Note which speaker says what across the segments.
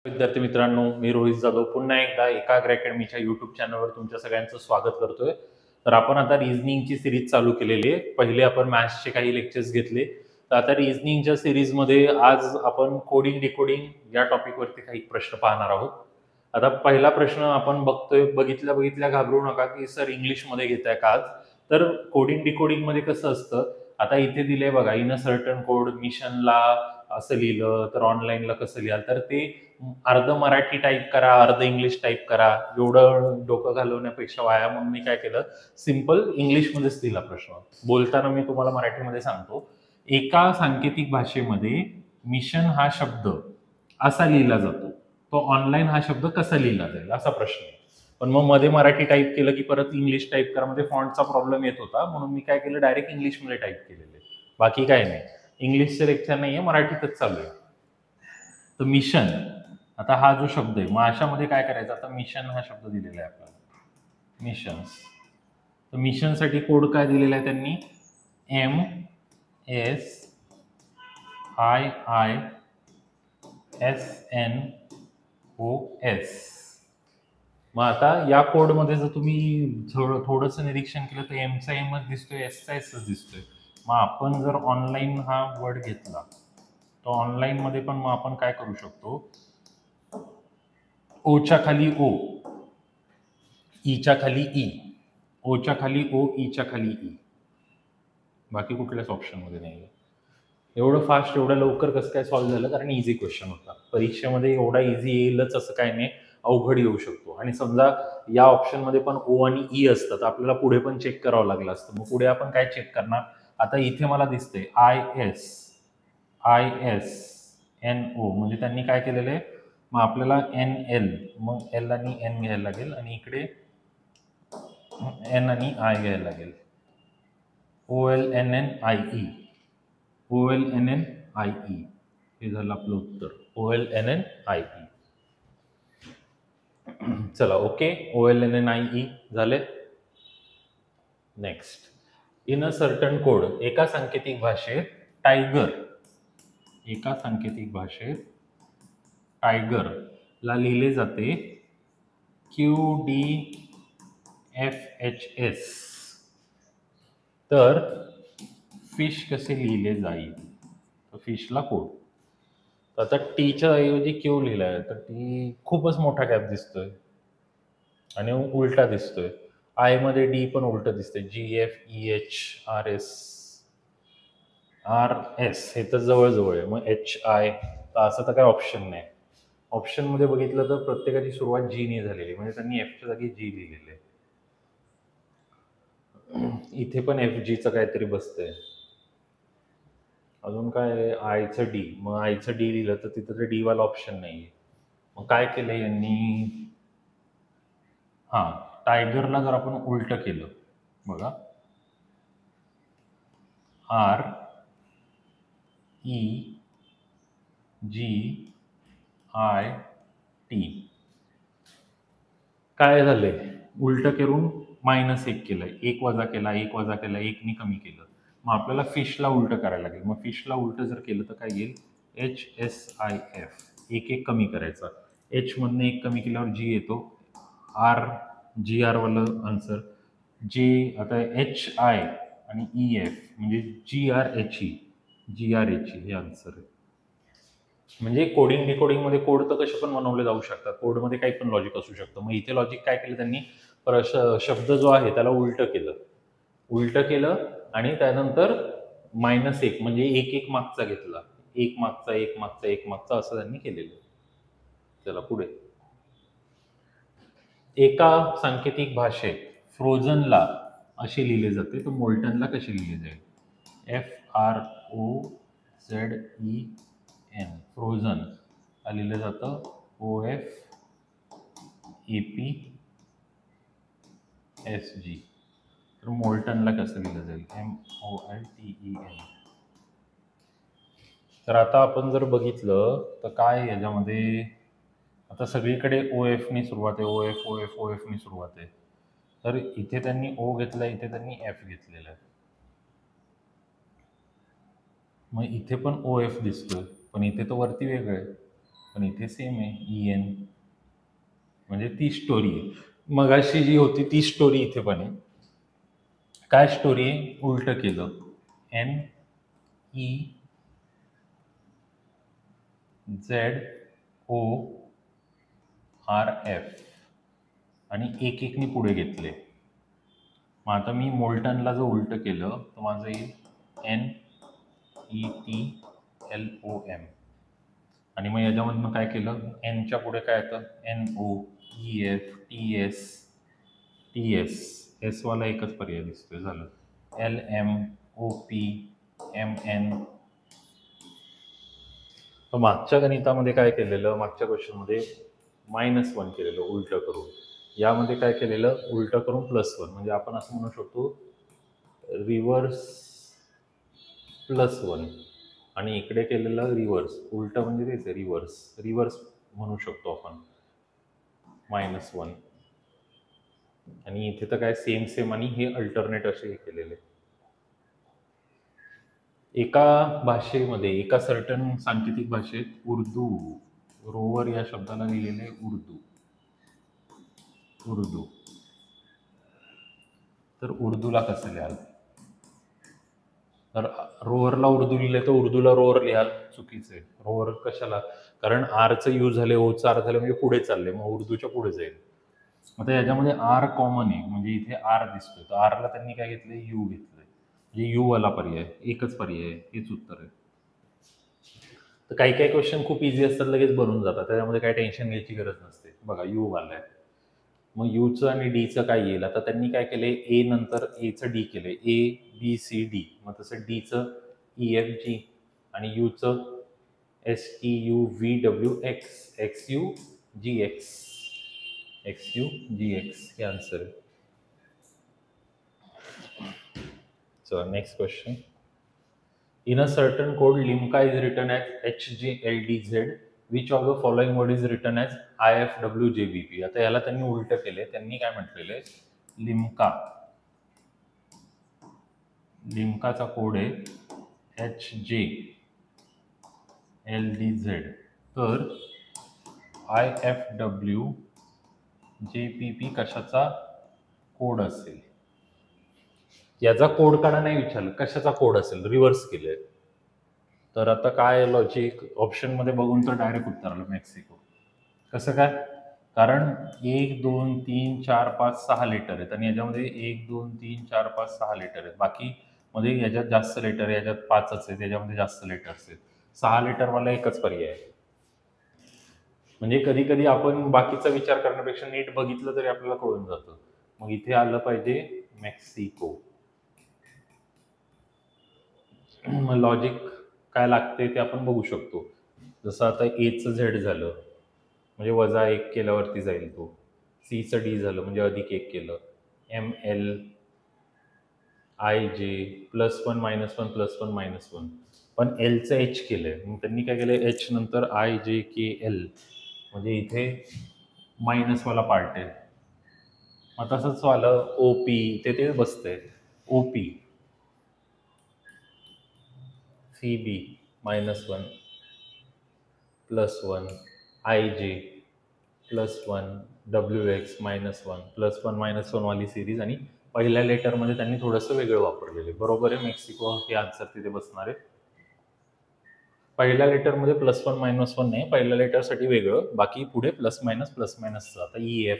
Speaker 1: विद्यार्थी मित्रांनो, मी रोहित जाधव पुन्हा एकदा एकाग्र अकॅडमीच्या यूट्यूब चॅनलवर तुमच्या सगळ्यांचं स्वागत करतोय. तर आपण आता रिझनिंगची सिरीज चालू केलेली आहे. पहिले आपण मॅथ्सचे काही लेक्चर्स घेतले. तर आता रिझनिंगच्या सिरीजमध्ये आज आपण कोडिंग डिकोडिंग या टॉपिकवरती काही प्रश्न पाहणार आहोत. आता पहिला प्रश्न आपण बघितल्या घाबरू नका की सर इंग्लिशमध्ये घेताय का आज. तर कोडिंग डिकोडिंग मध्ये कसं असतं, आता इथे दिले बघा, इन अ सर्टन कोड मिशनला असं लिहिलं तर ऑनलाईनला कसं लिहाल, तर ते अर्ध मराठी टाईप करा, अर्ध इंग्लिश टाईप करा, एवढं डोकं घालवण्यापेक्षा वाया, म्हणून मी काय केलं, सिंपल इंग्लिशमध्येच दिला प्रश्न. बोलताना मी तुम्हाला मराठीमध्ये सांगतो. एका सांकेतिक भाषेमध्ये मिशन हा शब्द असा लिहिला जातो, तो ऑनलाईन हा शब्द कसा लिहिला जाईल, असा प्रश्न आहे. पण मग मध्ये मराठी टाईप केलं की परत इंग्लिश टाईप करा, मध्ये फॉन्टचा प्रॉब्लेम येत होता, म्हणून मी काय केलं, डायरेक्ट इंग्लिशमध्ये टाईप केलेले. बाकी काय नाही, इंग्लिशचे लेक्चर नाहीये, मराठीतच चालू आहे. तर मिशन, आता हा जो शब्द आहे, मग अशामध्ये काय करायचं, आता मिशन हा शब्द दिलेला आहे आपल्याला, मिशन्स. तर मिशनसाठी कोड काय दिलेला आहे त्यांनी, MSIISNOS. मग आता या कोडमध्ये जर तुम्ही थोडंसं निरीक्षण केलं तर एमचा एमच दिसतोय, एसचा एसच दिसतोय. मग आपण जर ऑनलाईन हा वर्ड घेतला तर ऑनलाईन मध्ये पण मग आपण काय करू शकतो, ओच्या खाली ओ, ईच्या खाली ई, ओच्या खाली ओ, ईच्या खाली ई, बाकी कुठल्याच ऑप्शन मध्ये नाही. एवढं फास्ट, एवढं लवकर कसं काय सॉल्व्ह झालं, कारण इझी क्वेश्चन होता. परीक्षेमध्ये एवढा इझी येईलच असं काय नाही, अवघड येऊ शकतो. आणि समजा या ऑप्शन मध्ये पण ओ आणि ई असतात, आपल्याला पुढे पण चेक करावं लागलं असतं. मग पुढे आपण काय चेक करणार, आता इथे मला दिसतंय ISNO, म्हणजे त्यांनी काय केलेलं आहे, मग आपल्याला NL, मग L आणि N घ्यायला लागेल, आणि इकडे N आणि I घ्यायला लागेल. OLNNIE, OLNNIE, हे झालं आपलं उत्तर, OLNNIE. चला, ओके, OLNNIE झाले. Next, in a certain code, एका सांकेतिक भाषेत टायगर, एका सांकेतिक भाषेत टायगर ला लिहिले जाते QDFHS. तर फिश कसे लिहिले जाईल, तर फिशला कोड, तर आता टीच्या ऐवजी क्यू लिहिलाय, तर टी खूपच मोठा गॅप दिसतोय आणि उलटा दिसतोय. आय मध्ये डी पण उलट दिसतंय, GFEHRS हे तर जवळजवळ आहे, मग HI, तर असं तर काय ऑप्शन नाही. ऑप्शन मध्ये बघितलं तर प्रत्येकाची सुरुवात जी ने झालेली, म्हणजे त्यांनी एफच्या जागी जी लिहिलेले. इथे पण FG काहीतरी बसतंय. अजून काय, आयचं डी, मग आयचं डी लिहिलं तर तिथं तर डी वाला ऑप्शन नाहीये. मग काय केलं यांनी, हा, टायगरला जर आपण उलट केलं, बघा, REGIT, काय झालंय, उलट करून -1 केलंय, 1 वजा केला, 1 वजा केला, 1 नी कमी केलं. मग आपल्याला फिशला उलट करायला लागेल. मग फिशला उलट जर केलं तर काय येईल, HSIF, 1 कमी करायचा, H मधनं 1 कमी केल्यावर G येतो, GR वालं आन्सर, जे आता HI आणि EF म्हणजे GRHE हे आन्सर आहे. म्हणजे कोडिंग डिकोडिंग मध्ये कोड तर कसे पण बनवले जाऊ शकतात, कोडमध्ये काही पण लॉजिक असू शकतं. मग इथे लॉजिक काय केलं त्यांनी, शब्द जो आहे त्याला उलट केलं आणि त्यानंतर -1 म्हणजे 1 मागचा घेतला, 1 मागचा 1 मागचा 1 मागचा, असं त्यांनी केलेलं. चला पुढे, एका सांकेतिक भाषेत फ्रोझनला असे लिहिले जाते, तर मोल्टनला कसे लिहिले जाईल, FROZEN, फ्रोझन लिहिलं जातं OFAPSG. तर मोल्टनला कसं लिहिलं जाईल, MOLTEN. तर आता आपण जर बघितलं तर काय याच्यामध्ये, आता सगळीकडे OF नी सुरुवात आहे, OF नी सुरुवात आहे. तर इथे त्यांनी O घेतला, इथे त्यांनी F घेतलेला आहे. मग इथे पण OF दिसतोय, पण इथे तर वरती वेगळं आहे. पण इथे सेम आहे EN, म्हणजे ती स्टोरी आहे. मगाशी जी होती ती स्टोरी इथे पण आहे. काय स्टोरी आहे? उलट केलं, NEZORF आणि एक एकनी पुढे घेतले. मग आता मी मोल्टनला जर उलट केलं तर माझं येईल NETLOM, आणि मग याच्यामधनं काय केलं, एनच्या पुढे काय येतं NOEF TS एस वाला एकच पर्याय दिसतोय, झालं LMOPMN. तर मागच्या गणितामध्ये काय केलेलं, मागच्या क्वेश्चनमध्ये -1 केलेलं उलट करून, यामध्ये काय केलेलं उलट करून +1, म्हणजे आपण असं म्हणू शकतो रिव्हर्स +1, आणि इकडे केलेलं रिव्हर्स, उलट म्हणजे तेच आहे रिव्हर्स म्हणू शकतो आपण -1, आणि इथे तर काय सेम आणि हे अल्टरनेट असे हे केलेले. एका भाषेमध्ये, एका सर्टन सांकेतिक भाषेत उर्दू, रोवर या शब्दाला लिहिलेले उर्दू, तर उर्दूला कसं लिहाल? तर रोवरला उर्दू लिहिले तर उर्दूला रोवर लिहाल, चुकीचं आहे. रोवर कशाला? कारण आरचं यूज झाले, ओचं आर झाले, म्हणजे पुढे चालले, मग उर्दूच्या पुढे जाईल. आता याच्यामध्ये आर कॉमन आहे, म्हणजे इथे आर दिसतोय, तर आरला त्यांनी काय घेतलंय, यू घेतलंय, म्हणजे यू वाला पर्याय, एकच पर्याय आहे, हेच उत्तर आहे. तर काही काही क्वेश्चन खूप इझी असतात, लगेच बनून जातात, त्याच्यामध्ये काही टेन्शन घ्यायची गरज नसते. बघा यू वाला आहे, मग यूचं आणि डीचं काय येईल? आता त्यांनी काय केले, ए नंतर एचं डी केले, ABCD, मग तसं डीचं EFG आणि यूचं STUVWX, XUGX हे आन्सर आहे. So next question. In a certain code, Limca is written as HJLDZ. Which of the following word is written as IFWJBP? आता याला त्यांनी उलट केले, त्यांनी काय म्हटलेले, लिम्काचा कोड आहे HJLDZ, तर IFWJBP कशाचा कोड असेल? याचा कोड काढा नाही विचारलं, कशाचा कोड असेल, रिव्हर्स केले. तर आता काय लॉजिक, ऑप्शनमध्ये बघून तर डायरेक्ट उत्तर आलं मेक्सिको. कसं काय? कारण 1 2 3 4 5 6 लेटर आहेत, आणि याच्यामध्ये 1 2 3 4 5 6 लेटर आहेत, बाकी मध्ये याच्यात जास्त लेटर, याच्यात 5च आहेत, याच्यामध्ये जास्त लेटर्स आहेत. 6 लेटरवाला एकच पर्याय आहे. म्हणजे कधी कधी आपण बाकीचा विचार करण्यापेक्षा नीट बघितलं तरी आपल्याला कळून जातं. मग इथे आलं पाहिजे मेक्सिको. मग लॉजिक काय लागते ते आपण बघू शकतो. जसं आता एचं झेड झालं म्हणजे -1 केल्यावरती जाईल तो, सीचं डी झालं म्हणजे +1 केलं, ML IJ +1 -1 +1 -1, पण एलचं H केलंय, मग त्यांनी काय केलंय, H नंतर IJKL, म्हणजे इथे मायनसवाला पार्ट आहे. मग तसंच वालं OP, ते बसतंय OP CB -1 +1 IJ +1 WX -1 +1 -1 वाली सिरीज, आणि पहिल्या लेटरमध्ये त्यांनी थोडंसं वेगळं वापरलेलं आहे. बरोबर आहे, मेक्सिको हे आन्सर तिथे बसणार आहे. पहिल्या लेटरमध्ये +1 -1 नाही, पहिल्या लेटरसाठी वेगळं, बाकी पुढे +- आता EF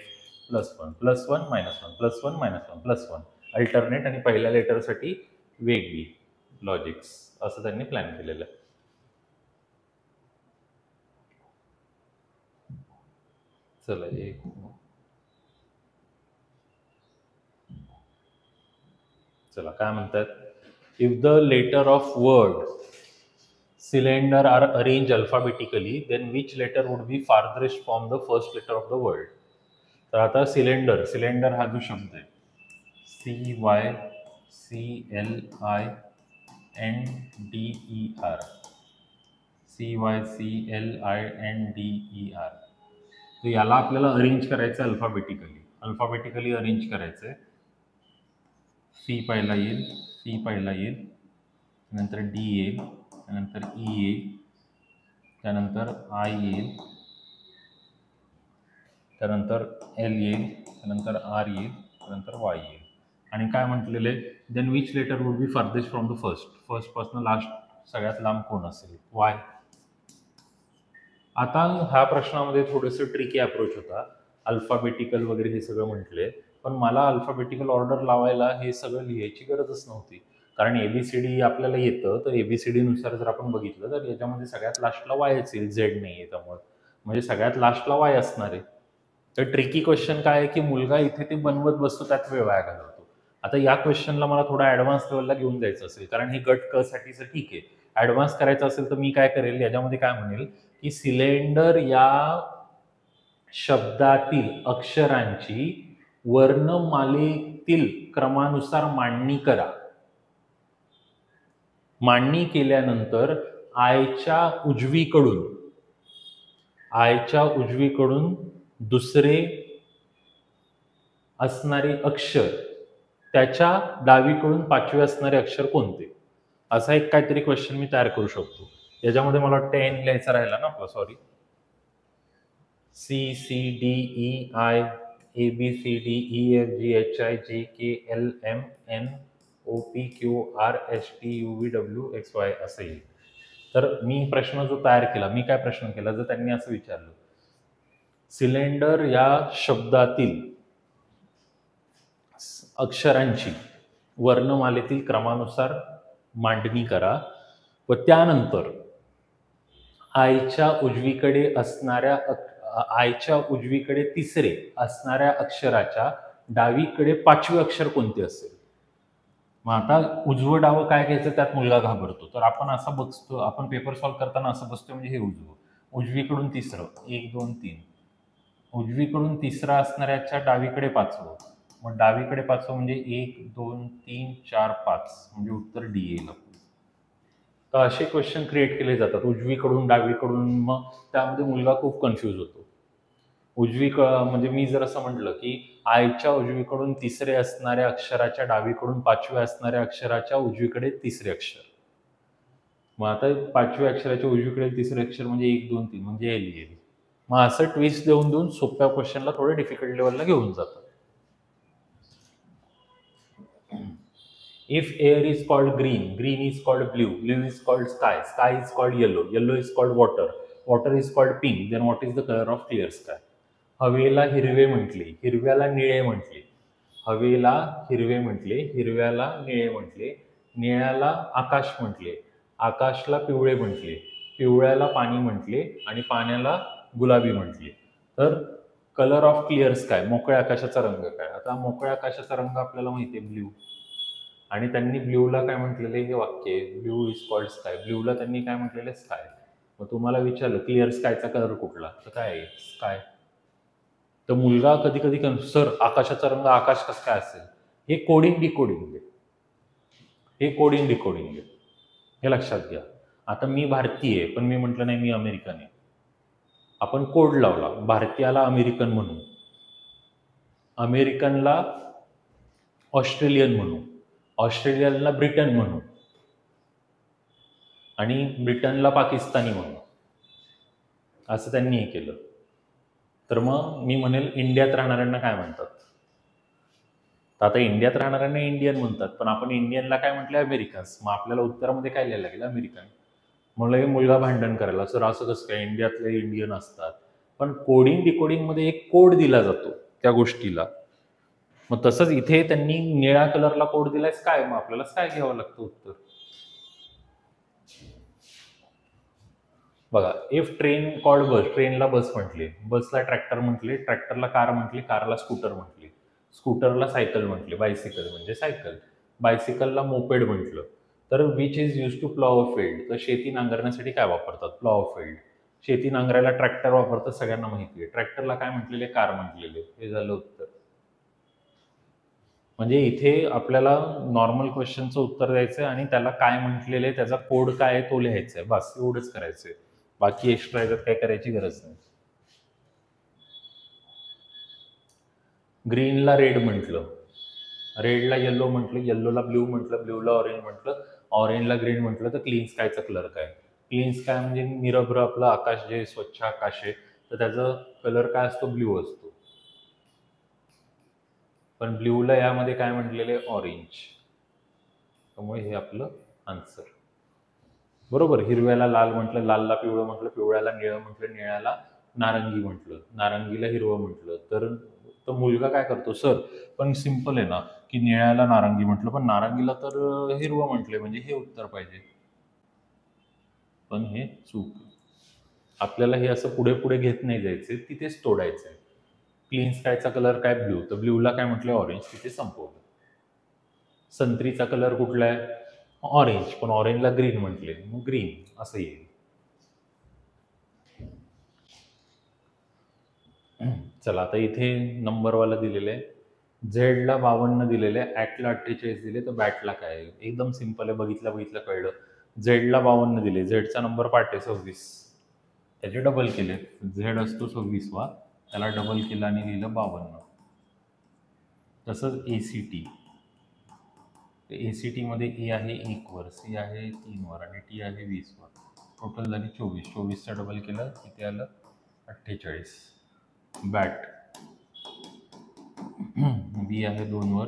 Speaker 1: +1 +1 -1 +1 -1 +1 अल्टरनेट, आणि पहिल्या लेटरसाठी वेगळी लॉजिक्स, असं त्यांनी प्लॅन केलेलं आहे. चला चला काय म्हणतात, if the letter of word cylinder are arranged alphabetically, then which letter would be farthest from the first letter of the word? तर आता सिलेंडर हा जो शब्द आहे CYCLINDER, तर याला आपल्याला अरेंज करायचं अल्फाबेटिकली अरेंज करायचंय. C पहिला येईल, नंतर D येईल, नंतर E येईल, त्यानंतर आय येईल, त्यानंतर एल येईल, त्यानंतर आर येईल, त्यानंतर वाय येईल. आणि काय म्हटलेलं आहे, then which letter would be farthest from the first पासून लास्ट सगळ्यात लांब कोण असेल, वाय. आता ह्या प्रश्नामध्ये थोडंसं ट्रिकी अप्रोच होता, अल्फाबेटिकल वगैरे हे सगळं म्हटले, पण मला अल्फाबेटिकल ऑर्डर लावायला हे सगळं लिहायची गरजच नव्हती. कारण एबीसीडी आपल्याला येतं, तर एबीसीडी नुसार जर आपण बघितलं तर याच्यामध्ये सगळ्यात लास्टला वायच येईल, झेड नाही आहे त्यामुळे, म्हणजे सगळ्यात लास्टला वाय असणार आहे. तर ट्रिकी क्वेश्चन काय आहे की मुलगा इथे ते बनवत बसतो, त्यात वेळ वाया घालवतो. आता या क्वेश्चनला मला थोडा ऍडव्हान्स लेवलला घेऊन जायचं असेल, कारण हे गट क साठीचं ठीक आहे. ऍडव्हान्स करायचं असेल तर मी काय करेल, याच्यामध्ये काय म्हणेल की सिलेंडर या शब्दातील अक्षरांची वर्णमालेतील क्रमानुसार मांडणी करा. मांडणी केल्यानंतर आयच्या उजवीकडून दुसरे असणारे अक्षर, त्याच्या डावीकडून पाचवे असणारे अक्षर कोणते, असा एक काहीतरी क्वेश्चन मी तयार करू शकतो. याच्यामध्ये मला वाटतं एन लिहायचा राहिला ना आपला, sorry, C C D E I A B C D E F G H I J K L M N O P Q R S T U V W X Y असं येईल. तर मी प्रश्न जो तयार केला, मी काय प्रश्न केला, जर त्यांनी असं विचारलं, सिलेंडर या शब्दातील अक्षरांची वर्णमालेतील क्रमानुसार मांडणी करा व त्यानंतर आयच्या उजवीकडे तिसरे असणाऱ्या अक्षराच्या डावीकडे पाचवे अक्षर कोणते असेल. मग आता उजवं डावं काय घ्यायचं, त्यात मुलगा घाबरतो. तर आपण असं बघतो, आपण पेपर सॉल्व्ह करताना असं बसतो, म्हणजे हे उजवीकडून तिसरं 1 2 3, उजवीकडून तिसरा असणाऱ्याच्या डावीकडे पाचवं, मग डावीकडे पाचवं म्हणजे 1 2 3 4 5, म्हणजे उत्तर डी येईल. तर असे क्वेश्चन क्रिएट केले जातात उजवीकडून डावीकडून, मग त्यामध्ये मुलगा खूप कन्फ्यूज होतो. म्हणजे मी जर असं म्हटलं की आयच्या उजवीकडून तिसरे असणाऱ्या अक्षराच्या डावीकडून पाचव्या असणाऱ्या अक्षराच्या उजवीकडे तिसरे अक्षर, मग आता पाचव्या अक्षराच्या उजवीकडे तिसरे अक्षर म्हणजे 1 2 3 म्हणजे एल येईल. मग असं ट्विस्ट देऊन देऊन सोप्या क्वेश्चनला थोडे डिफिकल्ट लेवलला घेऊन जातात. If air is called green, green is called blue, blue is called sky, sky is called yellow, yellow is called water, water is called pink, then what is the color of clear sky? हवेला हिरवे म्हटले, हिरव्याला निळे म्हटले, हवेला हिरवे म्हटले, हिरव्याला निळे म्हटले, निळ्याला आकाश म्हटले, आकाशला पिवळे म्हटले, पिवळ्याला पाणी म्हटले आणि पाण्याला गुलाबी म्हटले. तर कलर ऑफ क्लिअर स्काय, मोकळ्या आकाशाचा रंग काय. आता मोकळ्या आकाशाचा रंग आपल्याला माहिती आहे ब्ल्यू, आणि त्यांनी ब्ल्यूला काय म्हटलेले, हे वाक्य ब्ल्यू इज कॉल्ड स्काय, ब्ल्यूला त्यांनी काय म्हटलेले, स्काय. मग तुम्हाला विचारलं क्लिअर स्कायचा कलर कुठला, तर काय आहे, स्काय. तर मुलगा कधी कधी सर आकाशाचा रंग आकाश कसं काय असेल, हे कोडिंग डिकोडिंग आहे, हे लक्षात घ्या. आता मी भारतीय आहे, पण मी म्हटलं नाही मी अमेरिकन आहे, आपण कोड लावला, भारतीयाला अमेरिकन म्हणू, अमेरिकनला ऑस्ट्रेलियन म्हणू, ऑस्ट्रेलियाला ब्रिटन म्हणू आणि ब्रिटनला पाकिस्तानी म्हणू, असं त्यांनी हे केलं. तर मग मी म्हणेल इंडियात राहणाऱ्यांना काय म्हणतात, तर आता इंडियात राहणाऱ्यांना इंडियन म्हणतात, पण आपण इंडियनला काय म्हटलं, अमेरिकन्स. मग आपल्याला उत्तरामध्ये काय लिहायला लागेल, अमेरिकन. मला हे मुलगा भांडण करायला, सर असं कसं काय, इंडियातले इंडियन असतात. पण कोडिंग डिकोडिंगमध्ये एक कोड दिला जातो त्या गोष्टीला. मग तसंच इथे त्यांनी निळ्या कलरला कोड दिलाय स्काय, मग आपल्याला स्काय घ्यावं लागतं उत्तर. बघा, इफ ट्रेन कॉल्ड बस, ट्रेनला बस म्हटले, बसला ट्रॅक्टर म्हटले, ट्रॅक्टरला कार म्हटले, कारला स्कूटर म्हटले, स्कूटरला सायकल म्हटले, बायसिकल म्हणजे सायकल, बायसिकलला मोपेड म्हटलं. तर which is use to plough a field, तर शेती नांगरण्यासाठी काय वापरतात, प्लॉव फील्ड. शेती नांगरायला ट्रॅक्टर वापरतात, सगळ्यांना माहिती आहे. ट्रॅक्टरला काय म्हटलेले, कार म्हटलेले, हे झालं उत्तर. म्हणजे इथे आपल्याला नॉर्मल क्वेश्चनचं उत्तर द्यायचं आहे आणि त्याला काय म्हटलेलं आहे, त्याचा कोड काय आहे तो लिहायचा आहे, बस एवढंच करायचंय. बाकी एक्स्ट्रा याच्यात काय करायची गरज नाही. ग्रीनला रेड म्हटलं, रेडला येल्लो म्हटलं, येल्लोला ब्ल्यू म्हटलं, ब्ल्यूला ऑरेंज म्हटलं, ऑरेंजला ग्रीन म्हटलं, तर क्लीन स्कायचा कलर काय, क्लीन स्काय म्हणजे निरभ्र आपलं आकाश, जे स्वच्छ आकाश आहे, तर त्याचा कलर काय असतो, ब्ल्यू असतो. पण ब्ल्यूला यामध्ये काय म्हटलेले, ऑरेंज. त्यामुळे हे आपलं आन्सर. बरोबर. हिरव्याला लाल म्हटलं, लालला पिवळं म्हटलं, पिवळ्याला निळं म्हटलं, निळ्याला नारंगी म्हटलं, नारंगीला हिरवं म्हटलं. तर मुलगा काय करतो, सर पण सिंपल आहे ना, की निळ्याला नारंगी म्हटलं पण नारंगीला तर हिरवं म्हटले, म्हणजे हे उत्तर पाहिजे. पण हे चूक. आपल्याला हे असं पुढे पुढे घेत नाही जायचे, तिथेच तोडायचंय. क्लीन स्कायचा कलर काय, ब्ल्यू. तर ब्ल्यूला काय म्हटलं, ऑरेंज. तिथे संपवलं. संत्रीचा कलर कुठला आहे, ऑरेंज. पण ऑरेंजला ग्रीन म्हटले, मग ग्रीन असं येईल. चला आता इथे नंबरवाला दिलेलं आहे. झेडला 52 दिलेले आहे, ॲटला 48 दिले, तर बॅटला काय आहे? एकदम सिंपल आहे, बघितलं कळलं. झेडला 52 दिले, झेडचा नंबर पाठ आहे 26. त्याचे डबल केले. झेड असतो 26वा, त्याला डबल केलं आणि लिहिलं 52. तसंच ACT. ACT मध्ये ए आहे 1 वर, सी आहे 3 वर आणि टी आहे 20 वर. टोटल झाली 24. 24चा डबल केलं किती आलं, 48. बॅट बी आहे 2 वर,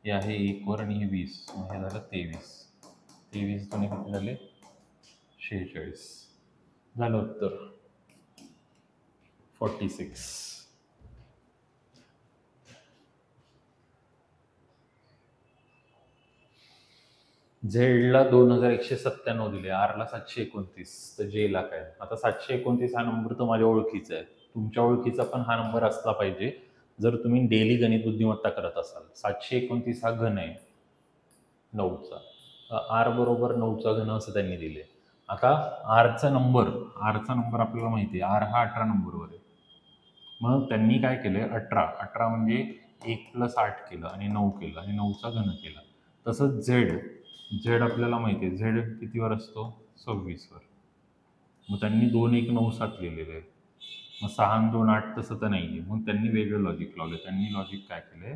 Speaker 1: हे आहे 1 वर आणि हे 20, हे झालं 23. 23 दोन्ही किती झाले, 46. झालं उत्तर 46. झेडला 2197 दिले, आरला 729, तर जेला काय. आता 729 हा नंबर तर माझ्या ओळखीचा आहे, तुमच्या ओळखीचा पण हा नंबर असला पाहिजे जर तुम्ही डेली गणित बुद्धिमत्ता करत असाल. 729 हा घन आहे 9चा, आर बरोबर 9चा घन असं त्यांनी दिले. आता आरचा नंबर आपल्याला माहिती आहे, आर हा 18 नंबरवर आहे. मग त्यांनी काय केलं, 18 म्हणजे 1 + 8 केलं आणि 9 केलं आणि 9चा घन केला. तसंच झेड आपल्याला माहिती आहे, झेड कितीवर असतो, 26 वर. मग त्यांनी 2 1 9 7 लिहिलेले आहे. मग 6 आणि 2 8 तसं तर नाही आहे. मग त्यांनी वेगळं लॉजिक लावलं. त्यांनी लॉजिक काय केलं,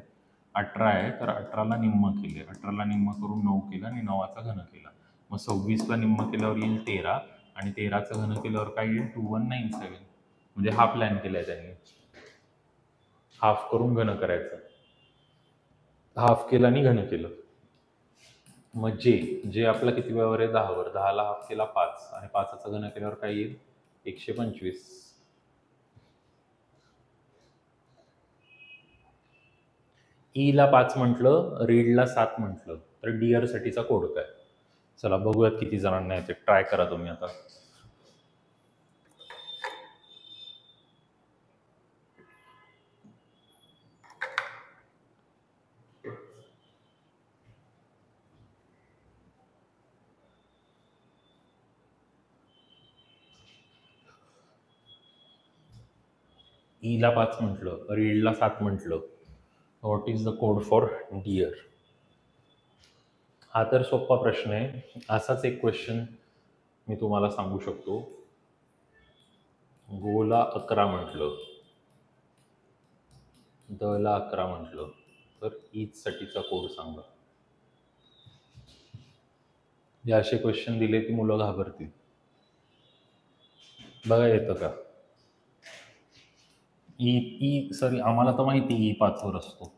Speaker 1: 18 आहे तर 18ला निम्म केले, 18ला निम्म करून 9 केलं आणि 9चा घन केला. मग 26ला निम्म केल्यावर येईल 13 आणि 13चं घन केल्यावर काय येईल, 2197. म्हणजे हा प्लॅन केलाय त्यांनी, हाफ करून घन करायचं. हाफ केलं आणि घन केलं. मग जे आपला किती वेळावर आहे, 10 वर. 10ला हाफ केला 5 आणि 5चा घन केल्यावर काय येईल, 125. ईला 5 म्हटलं, रीडला 7 म्हटलं, तर डिअर साठीचा कोड काय. चला बघूयात किती जणांना येते, ट्राय करा तुम्ही आता. ईला 5 म्हटलं, रीडला 7 म्हटलं, what is the code for dear. हा तर सोपा प्रश्न आहे. असाच एक क्वेश्चन मी तुम्हाला सांगू शकतो. गोला 11 म्हटलं, दला 11 म्हटलं, तर ईच साठीचा कोड सांगा. जे असे क्वेश्चन दिले की मुलं घाबरतील. बघा येतं का. ई सॉरी, आम्हाला तर माहिती ई 5 वर असतो.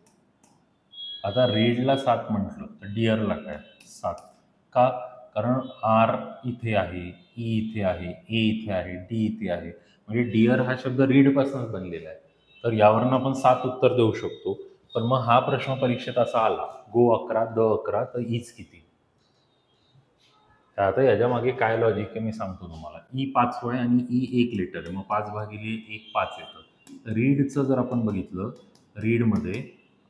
Speaker 1: आता रीडला 7 म्हटलं तर डिअरला काय 7 का, कारण आर इथे आहे, ई इथे आहे, ए इथे आहे, डी इथे आहे, म्हणजे डिअर हा शब्द रीड पासूनच बनलेला आहे. तर यावरून आपण 7 उत्तर देऊ शकतो. पण मग हा प्रश्न परीक्षेत असा आला, गो 11 द 11 तर ईच किती. तर आता याच्या मागे काय लॉजिक आहे मी सांगतो तुम्हाला. ई 5 आहे आणि ई 1 लिटर आहे, मग 5/1 5 येतं. रीडचं जर आपण बघितलं, रीडमध्ये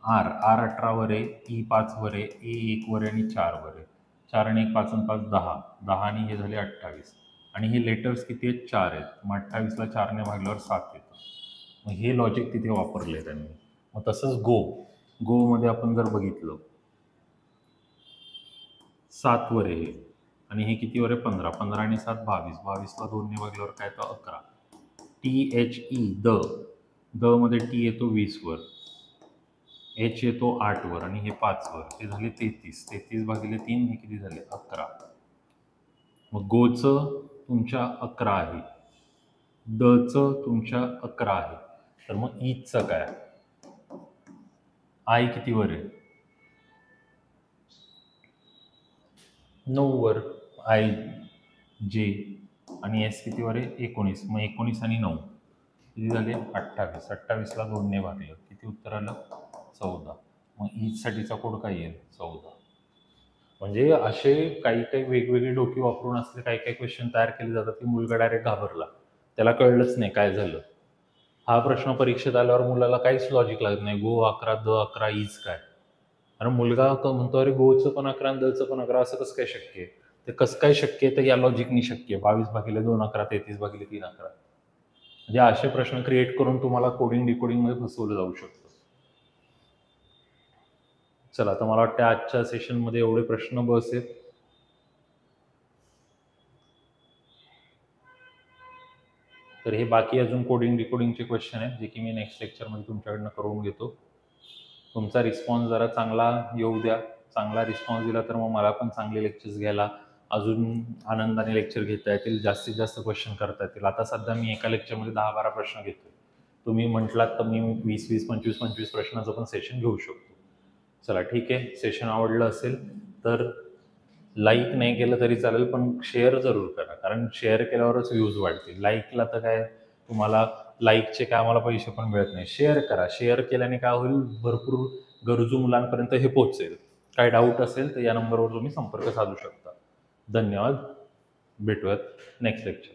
Speaker 1: आर 18 वर आहे, ई 5 वर आहे, ए 1 वर आहे आणि 4 वर आहे. 4 आणि 1 5 आणि 5 10, 10 आणि हे झाले 28 आणि हे लेटर्स किती आहेत, 4 आहेत. मग 28ला 4ने भागल्यावर 7 येतं. मग हे लॉजिक तिथे वापरले त्यांनी. मग तसंच गोमध्ये आपण जर बघितलं, 7 वर आहे आणि हे कितीवर आहे, 15, 15 आणि 7 22, 22ला 2ने भागल्यावर काय तर 11. THE द मध्ये टी येतो 20 वर, एच येतो 8 वर आणि हे 5 वर, हे झाले 33. 33/3 हे किती झाले, 11. मग गोचं तुमच्या 11 आहे, दचं तुमच्या 11 आहे, तर मग ईचं काय? आय कितीवर आहे? 9 वर. आय जे आणि एस कितीवर आहे? 19. मग 19 आणि 9 किती झाले? 28. 28ला 2ने भागलं, किती उत्तर आलं? 14. मग ईसाठीचा कोड काय येईल? 14. म्हणजे असे काही काही वेगवेगळे डोकी वापरून असले काही काही क्वेश्चन तयार केले जातात की मुलगा डायरेक्ट घाबरला, त्याला कळलंच नाही काय झालं. हा प्रश्न परीक्षेत आल्यावर मुलाला काहीच लॉजिक लागत नाही. गो 11, द 11, ईज काय? आणि मुलगा म्हणतो अरे गोचं पण 11 आणि दचं पण 11, असं कसं काय शक्य आहे? ते कसं काय शक्य आहे? तर या लॉजिकनी शक्य आहे. 22 भागिले 2 11, 33 भागिले 3 11. म्हणजे असे प्रश्न क्रिएट करून तुम्हाला कोडिंग डिकोडिंगमध्ये फसवलं जाऊ शकतं. चला, तर मला वाटतं आजच्या सेशनमध्ये एवढे प्रश्न बस आहेत. तर हे बाकी अजून कोडिंग डिकोडिंगचे क्वेश्चन आहेत जे की मी नेक्स्ट लेक्चरमध्ये तुमच्याकडनं करून घेतो. तुमचा रिस्पॉन्स जरा चांगला येऊ द्या. चांगला रिस्पॉन्स दिला तर मग मला पण चांगले लेक्चर्स घ्यायला अजून आनंदाने लेक्चर घेता येतील, जास्तीत जास्त क्वेश्चन करता येतील. आता सध्या मी एका लेक्चरमध्ये 10-12 प्रश्न घेतोय. तुम्ही म्हटलात तर मी 20-20, 25-25 प्रश्नाचं पण सेशन घेऊ शकतो. चला ठीक आहे. सेशन आवडलं असेल तर लाईक नाही केलं तरी चालेल, पण शेअर जरूर करा, कारण शेअर केल्यावरच व्ह्यूज वाढतील. लाईकला तर काय तुम्हाला लाईकचे काय आम्हाला पैसे पण मिळत नाही. शेअर करा. शेअर केल्याने काय होईल, भरपूर गरजू मुलांपर्यंत हे पोहोचेल. काय डाऊट असेल तर या नंबरवर तुम्ही संपर्क साधू शकता. धन्यवाद. भेटूयात नेक्स्ट लेक्चर.